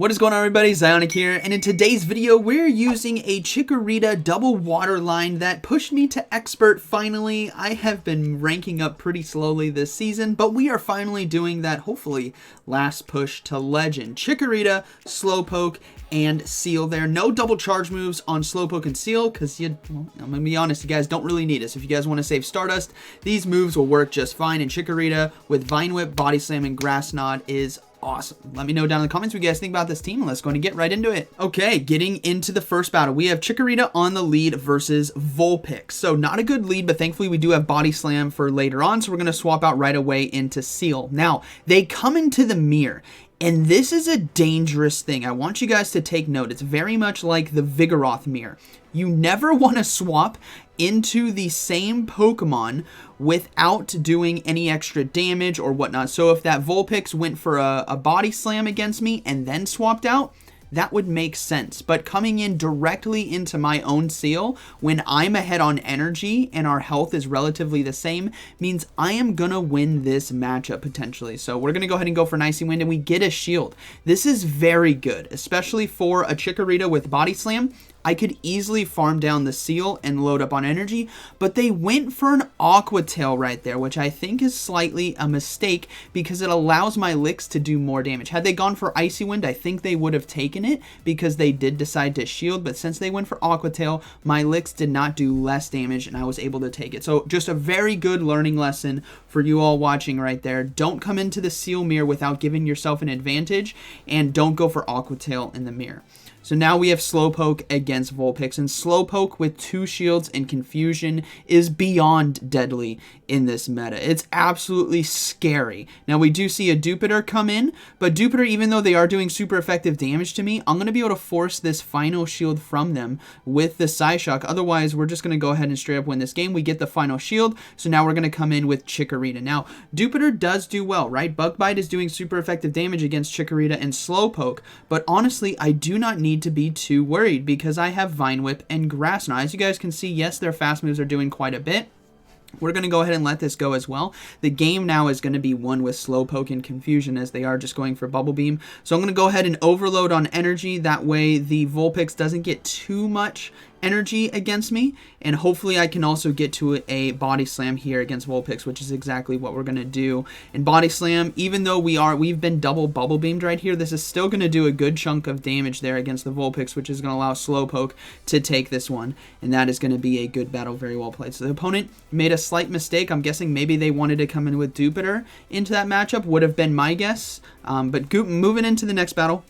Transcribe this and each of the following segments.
What is going on, everybody? ZyoniK here, and in today's video we're using a Chikorita double water line that pushed me to expert finally. I have been ranking up pretty slowly this season, but we are finally doing that, hopefully, last push to legend. Chikorita, Slowpoke, and Seel there. No double charge moves on Slowpoke and Seel because I'm going to be honest, you guys don't really need us. If you guys want to save Stardust, these moves will work just fine, and Chikorita with Vine Whip, Body Slam, and Grass Knot is awesome. Let me know down in the comments what you guys think about this team, and let's go and get right into it. Okay, getting into the first battle, we have Chikorita on the lead versus Vulpix. So not a good lead, but thankfully we do have Body Slam for later on, so we're going to swap out right away into Seel. Now, they come into the mirror, and this is a dangerous thing. I want you guys to take note. It's very much like the Vigoroth mirror. You never want to swap into the same Pokemon without doing any extra damage or whatnot. So if that Vulpix went for a Body Slam against me and then swapped out, that would make sense. But coming in directly into my own Seel when I'm ahead on energy and our health is relatively the same means I am going to win this matchup potentially. So we're going to go ahead and go for an Icy Wind, and we get a shield. This is very good, especially for a Chikorita with Body Slam. I could easily farm down the Seel and load up on energy, but they went for an Aqua Tail right there, which I think is slightly a mistake because it allows my licks to do more damage. Had they gone for Icy Wind, I think they would have taken it because they did decide to shield, but since they went for Aqua Tail, my licks did not do less damage and I was able to take it. So just a very good learning lesson for you all watching right there. Don't come into the Seel mirror without giving yourself an advantage, and don't go for Aqua Tail in the mirror. So now we have Slowpoke against Vulpix, and Slowpoke with 2 shields and confusion is beyond deadly in this meta. It's absolutely scary. Now we do see a Dewpider come in, but Dewpider, even though they are doing super effective damage to me, I'm going to be able to force this final shield from them with the Psyshock. Otherwise, we're just going to go ahead and straight up win this game. We get the final shield, so now we're going to come in with Chikorita. Now, Dewpider does do well, right? Bug Bite is doing super effective damage against Chikorita and Slowpoke, but honestly, I do not need to be too worried because I have Vine Whip and Grass Knot. As you guys can see, yes, their fast moves are doing quite a bit. We're going to go ahead and let this go as well. The game now is going to be won with Slowpoke and Confusion as they are just going for Bubble Beam. So I'm going to go ahead and overload on energy. That way the Vulpix doesn't get too much energy against me, and hopefully I can also get to a Body Slam here against Vulpix, which is exactly what we're going to do. And Body Slam, even though we've been double Bubble Beamed right here, this is still going to do a good chunk of damage there against the Vulpix, which is going to allow Slowpoke to take this one, and that is going to be a good battle. Very well played. So the opponent made a slight mistake. I'm guessing maybe they wanted to come in with Dewpider into that matchup, would have been my guess. But moving into the next battle,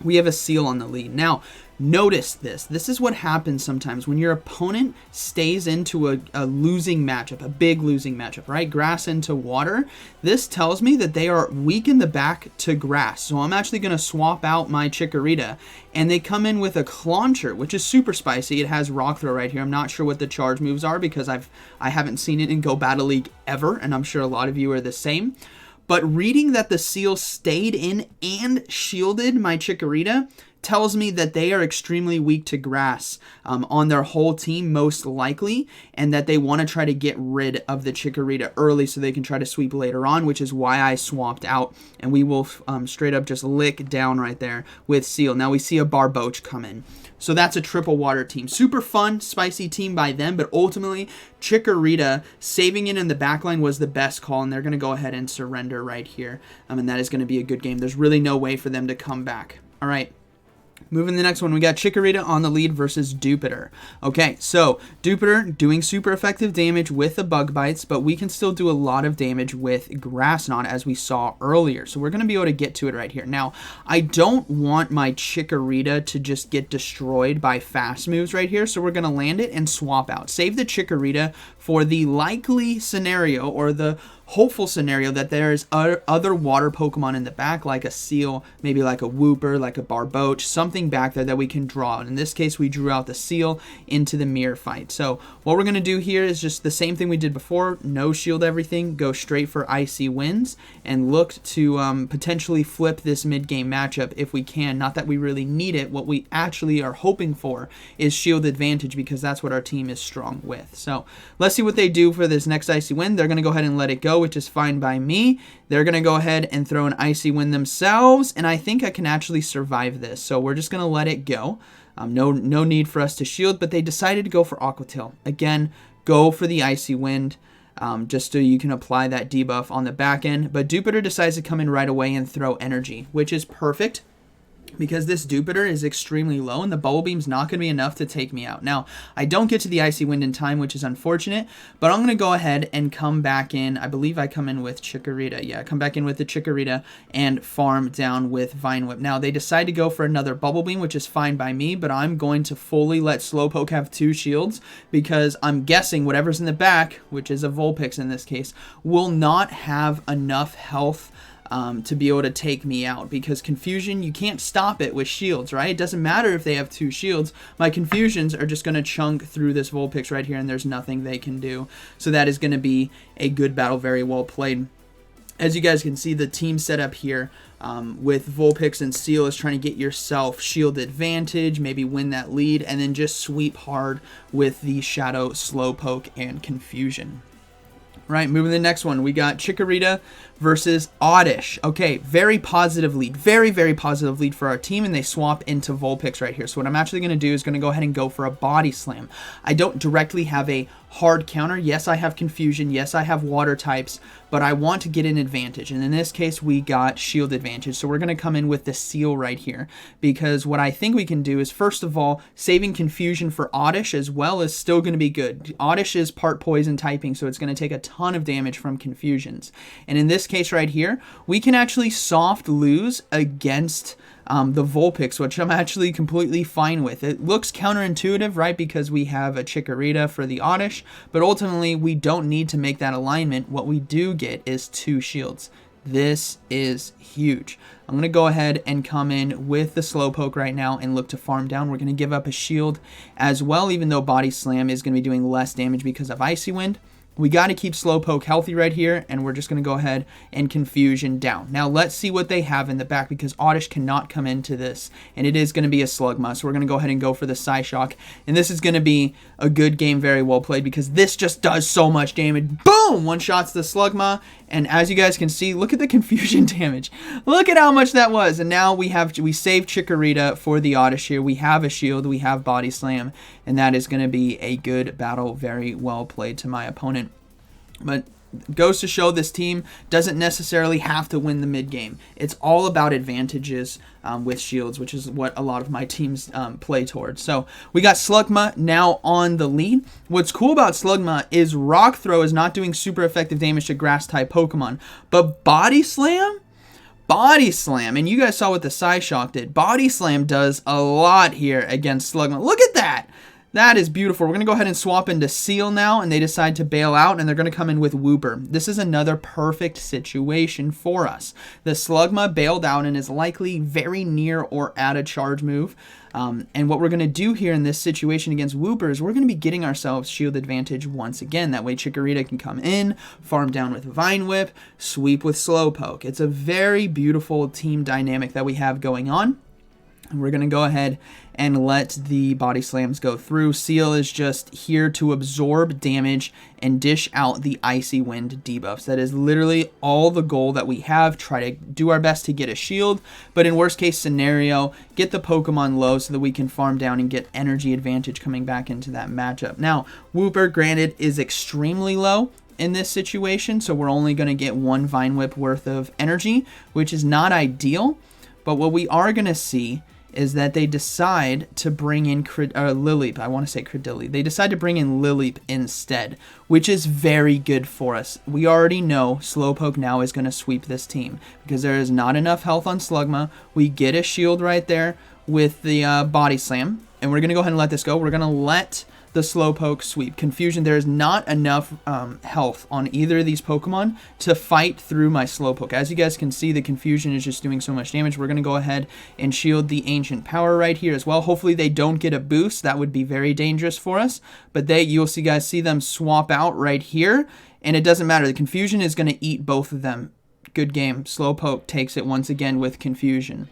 we have a Seel on the lead. Now, notice this. This is what happens sometimes when your opponent stays into a losing matchup, a big losing matchup, right? Grass into water. This tells me that they are weak in the back to grass. So I'm actually going to swap out my Chikorita, and they come in with a Clauncher, which is super spicy. It has Rock Throw right here. I'm not sure what the charge moves are because I haven't seen it in Go Battle League ever, and I'm sure a lot of you are the same. But reading that the Seel stayed in and shielded my Chikorita tells me that they are extremely weak to grass on their whole team, most likely, and that they want to try to get rid of the Chikorita early so they can try to sweep later on, which is why I swapped out, and we will straight up just lick down right there with Seel. Now we see a Barboach come in. So that's a triple water team. Super fun, spicy team by them, but ultimately Chikorita saving it in the backline was the best call, and they're going to go ahead and surrender right here, and that is going to be a good game. There's really no way for them to come back. All right. Moving to the next one, we got Chikorita on the lead versus Dewpider. Okay, so Dewpider doing super effective damage with the Bug Bites, but we can still do a lot of damage with Grass Knot as we saw earlier. So we're going to be able to get to it right here. Now, I don't want my Chikorita to just get destroyed by fast moves right here, so we're going to land it and swap out. Save the Chikorita for the likely scenario or the hopeful scenario that there's other water Pokemon in the back, like a Seel, maybe like a Wooper, like a Barboach, something back there that we can draw out. In this case, we drew out the Seel into the mirror fight. So what we're going to do here is just the same thing we did before. No shield everything, go straight for Icy Winds, and look to potentially flip this mid-game matchup if we can. Not that we really need it. What we actually are hoping for is shield advantage because that's what our team is strong with. So let's see what they do for this next Icy Wind. They're going to go ahead and let it go. go, which is fine by me. They're going to go ahead and throw an Icy Wind themselves, and I think I can actually survive this. So we're just going to let it go. No need for us to shield, but they decided to go for Aqua Tail. Again, go for the Icy Wind, just so you can apply that debuff on the back end. But Dewpider decides to come in right away and throw energy, which is perfect, because this Dewpider is extremely low and the Bubble Beam's not going to be enough to take me out. Now, I don't get to the Icy Wind in time, which is unfortunate, but I'm going to go ahead and come back in. I believe I come in with Chikorita. Yeah, come back in with the Chikorita and farm down with Vine Whip. Now, they decide to go for another Bubble Beam, which is fine by me, but I'm going to fully let Slowpoke have 2 shields, because I'm guessing whatever's in the back, which is a Vulpix in this case, will not have enough health to be able to take me out, because Confusion, you can't stop it with shields, right? It doesn't matter if they have 2 shields. My Confusions are just going to chunk through this Vulpix right here, and there's nothing they can do. So that is going to be a good battle, very well played. As you guys can see, the team setup here with Vulpix and Seel is trying to get yourself shield advantage, maybe win that lead, and then just sweep hard with the Shadow, Slowpoke, and Confusion. Right, moving to the next one, we got Chikorita versus Oddish. Okay, very positive lead. Very, very positive lead for our team, and they swap into Vulpix right here. So what I'm actually going to do is going to go ahead and go for a Body Slam. I don't directly have a hard counter. Yes, I have Confusion. Yes, I have Water types, but I want to get an advantage. And in this case, we got shield advantage. So we're going to come in with the Seel right here, because what I think we can do is, first of all, saving Confusion for Oddish as well is still going to be good. Oddish is part poison typing, so it's going to take a ton of damage from Confusions. And in this case right here, we can actually soft lose against the Vulpix, which I'm actually completely fine with. It looks counterintuitive, right, because we have a Chikorita for the Oddish, but ultimately we don't need to make that alignment. What we do get is 2 shields. This is huge. I'm going to go ahead and come in with the Slowpoke right now and look to farm down. We're going to give up a shield as well, even though Body Slam is going to be doing less damage because of Icy Wind. We got to keep Slowpoke healthy right here, and we're just going to go ahead and Confusion down. Now, let's see what they have in the back, because Oddish cannot come into this, and it is going to be a Slugma, so we're going to go ahead and go for the Psyshock, and this is going to be a good game, very well played, because this just does so much damage. Boom! One-shots the Slugma, and as you guys can see, look at the Confusion damage. Look at how much that was, and now we saved Chikorita for the Oddish here. We have a shield, we have Body Slam, and that is going to be a good battle, very well played to my opponent. But goes to show this team doesn't necessarily have to win the mid game. It's all about advantages with shields, which is what a lot of my teams play towards. So we got Slugma now on the lead. What's cool about Slugma is Rock Throw is not doing super effective damage to grass type Pokemon, but Body Slam, and you guys saw what the Psyshock did. Body Slam does a lot here against Slugma. Look at that. That is beautiful. We're going to go ahead and swap into Seel now, and they decide to bail out, and they're going to come in with Wooper. This is another perfect situation for us. The Slugma bailed out and is likely very near or at a charge move. And what we're going to do here in this situation against Wooper is we're going to be getting ourselves shield advantage once again. That way Chikorita can come in, farm down with Vine Whip, sweep with Slowpoke. It's a very beautiful team dynamic that we have going on. And we're going to go ahead and let the Body Slams go through. Seel is just here to absorb damage and dish out the Icy Wind debuffs. That is literally all the goal that we have. Try to do our best to get a shield, but in worst case scenario, get the Pokemon low so that we can farm down and get energy advantage coming back into that matchup. Now, Wooper, granted, is extremely low in this situation, so we're only going to get 1 Vine Whip worth of energy, which is not ideal, but what we are going to see is that they decide to bring in Lileep. I want to say Credilli. They decide to bring in Lileep instead, which is very good for us. We already know Slowpoke now is going to sweep this team because there is not enough health on Slugma. We get a shield right there with the Body Slam, and we're going to go ahead and let this go. We're going to let the Slowpoke sweep. Confusion, there is not enough health on either of these Pokemon to fight through my Slowpoke. As you guys can see, the Confusion is just doing so much damage. We're going to go ahead and shield the Ancient Power right here as well. Hopefully they don't get a boost. That would be very dangerous for us. But you'll see them swap out right here, and it doesn't matter. The Confusion is going to eat both of them. Good game. Slowpoke takes it once again with Confusion.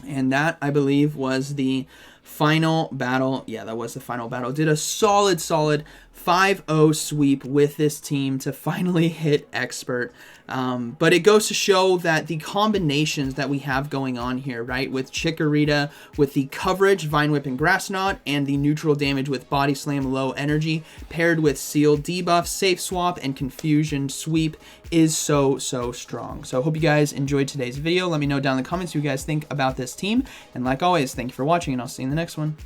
And that, I believe, was the Final battle. Yeah, that was the final battle. Did a solid 5-0 sweep with this team to finally hit expert. But it goes to show that the combinations that we have going on here, right, with Chikorita, with the coverage, Vine Whip and Grass Knot, and the neutral damage with Body Slam, low energy, paired with Seel debuff, Safe Swap, and Confusion sweep is so strong. So I hope you guys enjoyed today's video. Let me know down in the comments what you guys think about this team. And like always, thank you for watching, and I'll see you in the next one.